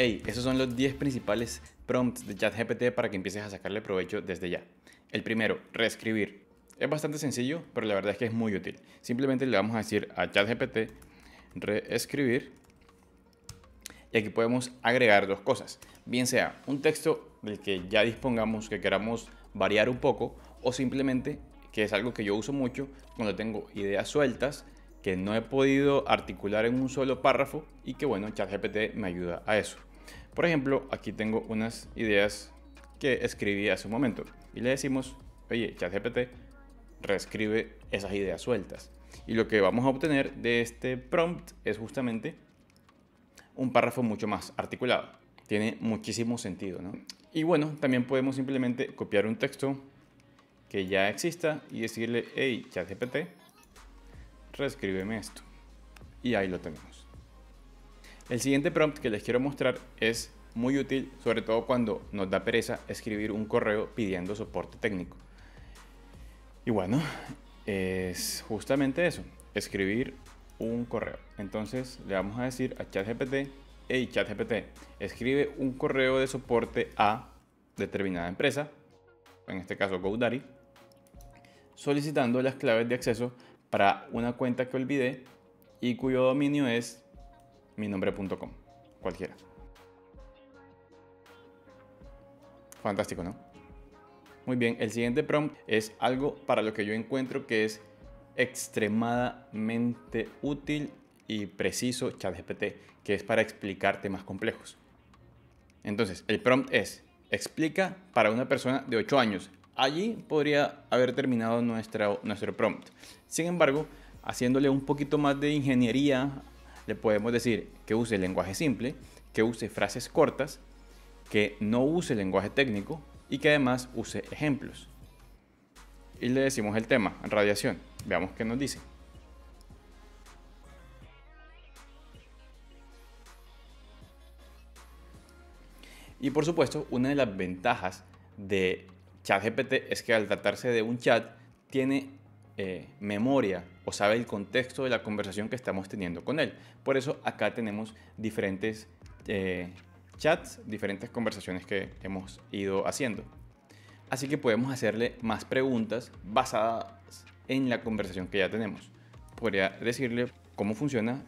Hey, esos son los 10 principales prompts de ChatGPT para que empieces a sacarle provecho desde ya. El primero, reescribir. Es bastante sencillo, pero la verdad es que es muy útil. Simplemente le vamos a decir a ChatGPT reescribir y aquí podemos agregar dos cosas. Bien sea un texto del que ya dispongamos, que queramos variar un poco, o simplemente, que es algo que yo uso mucho, cuando tengo ideas sueltas que no he podido articular en un solo párrafo y que bueno, ChatGPT me ayuda a eso. Por ejemplo, aquí tengo unas ideas que escribí hace un momento y le decimos, oye, ChatGPT, reescribe esas ideas sueltas. Y lo que vamos a obtener de este prompt es justamente un párrafo mucho más articulado. Tiene muchísimo sentido, ¿no? Y bueno, también podemos simplemente copiar un texto que ya exista y decirle, hey, ChatGPT, reescríbeme esto. Y ahí lo tenemos. El siguiente prompt que les quiero mostrar es muy útil, sobre todo cuando nos da pereza escribir un correo pidiendo soporte técnico. Y bueno, es justamente eso, escribir un correo. Entonces le vamos a decir a ChatGPT, hey ChatGPT, escribe un correo de soporte a determinada empresa, en este caso GoDaddy, solicitando las claves de acceso para una cuenta que olvidé y cuyo dominio es minombre.com, cualquiera. Fantástico, ¿no? Muy bien, el siguiente prompt es algo para lo que yo encuentro que es extremadamente útil y preciso ChatGPT, que es para explicar temas complejos. Entonces, el prompt es, explica para una persona de 8 años. Allí podría haber terminado nuestro prompt. Sin embargo, haciéndole un poquito más de ingeniería, le podemos decir que use lenguaje simple, que use frases cortas, que no use lenguaje técnico y que además use ejemplos. Y le decimos el tema, radiación. Veamos qué nos dice. Y por supuesto, una de las ventajas de ChatGPT es que al tratarse de un chat, tiene memoria o sabe el contexto de la conversación que estamos teniendo con él. Por eso acá tenemos diferentes chats, diferentes conversaciones que hemos ido haciendo. Así que podemos hacerle más preguntas basadas en la conversación que ya tenemos. Podría decirle cómo funciona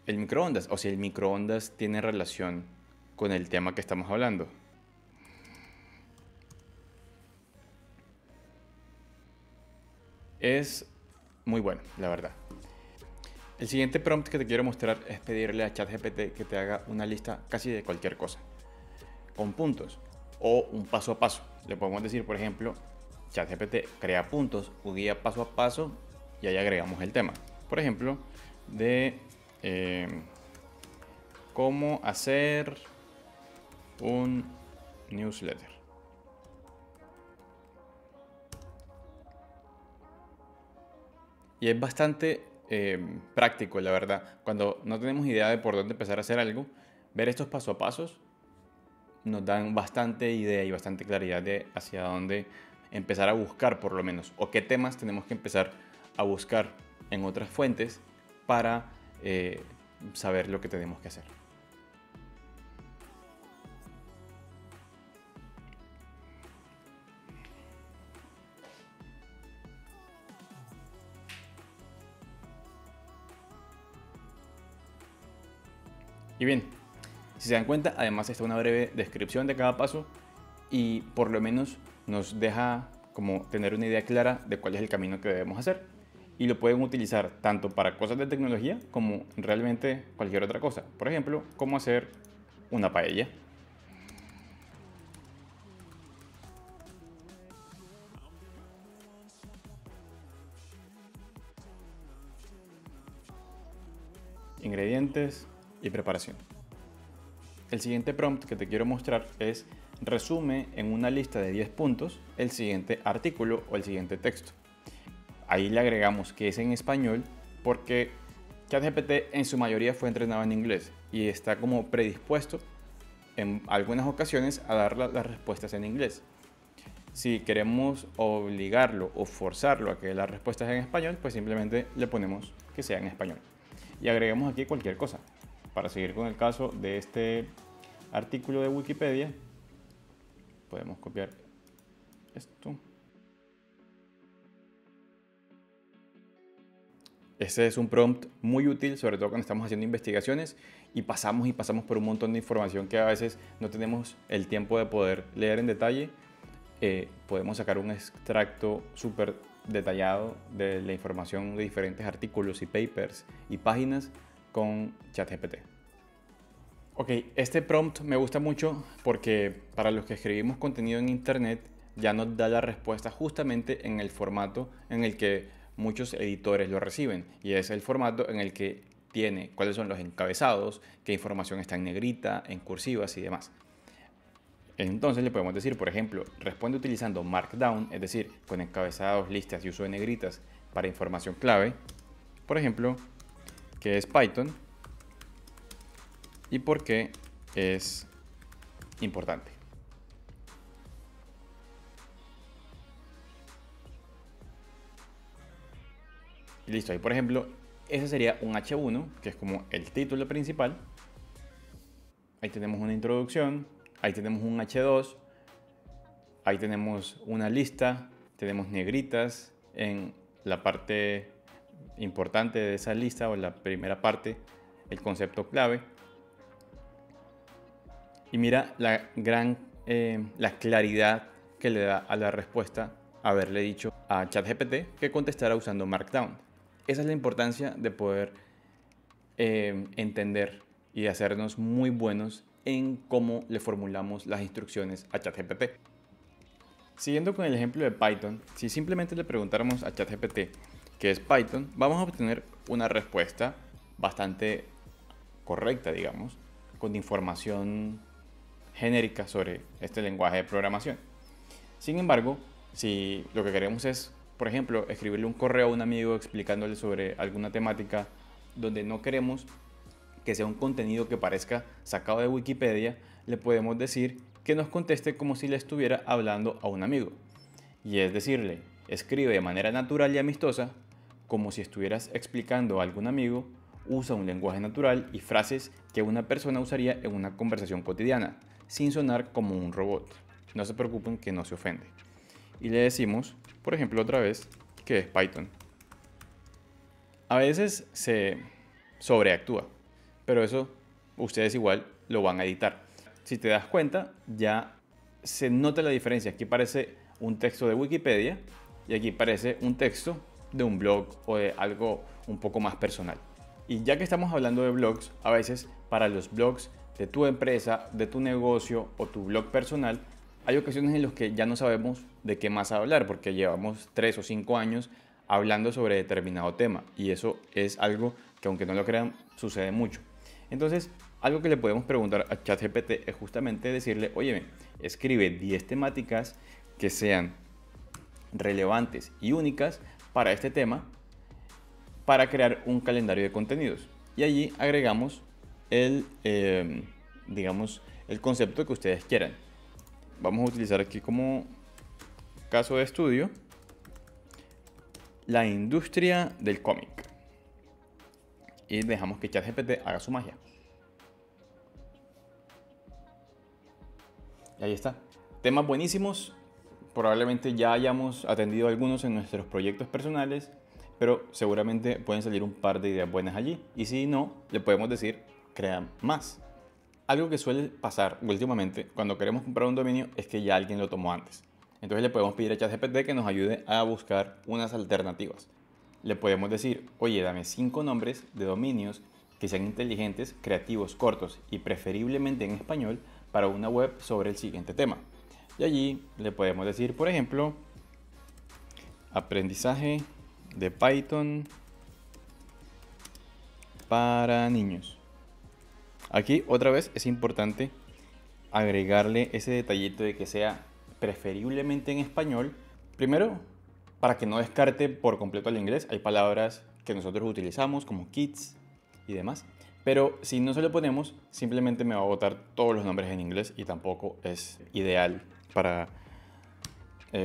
el microondas o si el microondas tiene relación con el tema que estamos hablando. Es muy bueno, la verdad. El siguiente prompt que te quiero mostrar es pedirle a ChatGPT que te haga una lista casi de cualquier cosa, con puntos o un paso a paso. Le podemos decir, por ejemplo, ChatGPT crea puntos o guía paso a paso y ahí agregamos el tema. Por ejemplo, de cómo hacer un newsletter. Y es bastante práctico, la verdad. Cuando no tenemos idea de por dónde empezar a hacer algo, ver estos paso a pasos nos dan bastante idea y bastante claridad de hacia dónde empezar a buscar por lo menos, o qué temas tenemos que empezar a buscar en otras fuentes para saber lo que tenemos que hacer. Y bien, si se dan cuenta, además está una breve descripción de cada paso y por lo menos nos deja como tener una idea clara de cuál es el camino que debemos hacer. Y lo pueden utilizar tanto para cosas de tecnología como realmente cualquier otra cosa. Por ejemplo, cómo hacer una paella. Ingredientes y preparación. El siguiente prompt que te quiero mostrar es resume en una lista de 10 puntos el siguiente artículo o el siguiente texto. Ahí le agregamos que es en español porque ChatGPT en su mayoría fue entrenado en inglés y está como predispuesto en algunas ocasiones a dar las respuestas en inglés. Si queremos obligarlo o forzarlo a que dé las respuestas en español, pues simplemente le ponemos que sea en español. Y agregamos aquí cualquier cosa. Para seguir con el caso de este artículo de Wikipedia. Podemos copiar esto. Este es un prompt muy útil, sobre todo cuando estamos haciendo investigaciones y pasamos por un montón de información que a veces no tenemos el tiempo de poder leer en detalle. Podemos sacar un extracto súper detallado de la información de diferentes artículos y papers y páginas con ChatGPT. Ok, este prompt me gusta mucho porque para los que escribimos contenido en internet ya nos da la respuesta justamente en el formato en el que muchos editores lo reciben, y es el formato en el que tiene cuáles son los encabezados, qué información está en negrita, en cursivas y demás. Entonces le podemos decir, por ejemplo, responde utilizando Markdown, es decir, con encabezados, listas y uso de negritas para información clave. Por ejemplo, ¿qué es Python y por qué es importante? Y listo, ahí por ejemplo, ese sería un H1, que es como el título principal. Ahí tenemos una introducción, ahí tenemos un H2, ahí tenemos una lista, tenemos negritas en la parte importante de esa lista o en la primera parte, el concepto clave. Y mira la la claridad que le da a la respuesta haberle dicho a ChatGPT que contestara usando Markdown. Esa es la importancia de poder entender y de hacernos muy buenos en cómo le formulamos las instrucciones a ChatGPT. Siguiendo con el ejemplo de Python, si simplemente le preguntáramos a ChatGPT qué es Python, vamos a obtener una respuesta bastante correcta, digamos, con información genérica sobre este lenguaje de programación. Sin embargo, si lo que queremos es, por ejemplo, escribirle un correo a un amigo explicándole sobre alguna temática donde no queremos que sea un contenido que parezca sacado de Wikipedia, le podemos decir que nos conteste como si le estuviera hablando a un amigo. Y es decirle, escribe de manera natural y amistosa, como si estuvieras explicando a algún amigo, usa un lenguaje natural y frases que una persona usaría en una conversación cotidiana, sin sonar como un robot. No se preocupen que no se ofende. Y le decimos, por ejemplo, otra vez, que es Python. A veces se sobreactúa, pero eso ustedes igual lo van a editar. Si te das cuenta, ya se nota la diferencia. Aquí parece un texto de Wikipedia y aquí parece un texto de un blog o de algo un poco más personal. Y ya que estamos hablando de blogs, a veces para los blogs de tu empresa, de tu negocio o tu blog personal, hay ocasiones en las que ya no sabemos de qué más hablar porque llevamos 3 o 5 años hablando sobre determinado tema, y eso es algo que, aunque no lo crean, sucede mucho. Entonces, algo que le podemos preguntar a ChatGPT es justamente decirle, oye, escribe 10 temáticas que sean relevantes y únicas para este tema para crear un calendario de contenidos. Y allí agregamos digamos, el concepto que ustedes quieran. Vamos a utilizar aquí como caso de estudio la industria del cómic. Y dejamos que ChatGPT haga su magia. Y ahí está. Temas buenísimos. Probablemente ya hayamos atendido algunos en nuestros proyectos personales, pero seguramente pueden salir un par de ideas buenas allí. Y si no, le podemos decir, crea más. Algo que suele pasar últimamente cuando queremos comprar un dominio es que ya alguien lo tomó antes. Entonces le podemos pedir a ChatGPT que nos ayude a buscar unas alternativas. Le podemos decir, oye, dame 5 nombres de dominios que sean inteligentes, creativos, cortos y preferiblemente en español para una web sobre el siguiente tema. Y allí le podemos decir, por ejemplo, aprendizaje de Python para niños. Aquí otra vez es importante agregarle ese detallito de que sea preferiblemente en español. Primero, para que no descarte por completo el inglés. Hay palabras que nosotros utilizamos como kids y demás. Pero si no se lo ponemos, simplemente me va a botar todos los nombres en inglés y tampoco es ideal para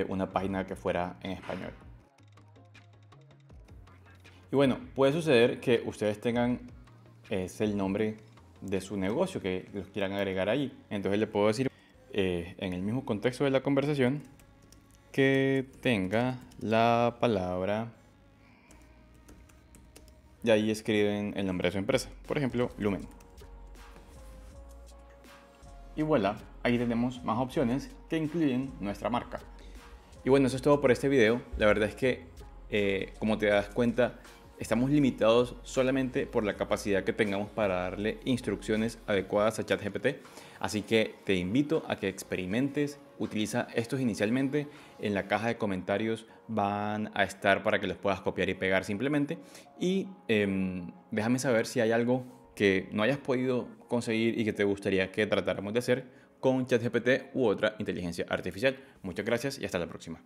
una página que fuera en español. Y bueno, puede suceder que ustedes tengan el nombre de su negocio que los quieran agregar ahí. Entonces le puedo decir en el mismo contexto de la conversación que tenga la palabra y ahí escriben el nombre de su empresa, por ejemplo, Lumen. Y voilà, ahí tenemos más opciones que incluyen nuestra marca. Y bueno, eso es todo por este video. La verdad es que, como te das cuenta, estamos limitados solamente por la capacidad que tengamos para darle instrucciones adecuadas a ChatGPT. Así que te invito a que experimentes, utiliza estos inicialmente. En la caja de comentarios van a estar para que los puedas copiar y pegar simplemente. Y déjame saber si hay algo que no hayas podido conseguir y que te gustaría que tratáramos de hacer con ChatGPT u otra inteligencia artificial. Muchas gracias y hasta la próxima.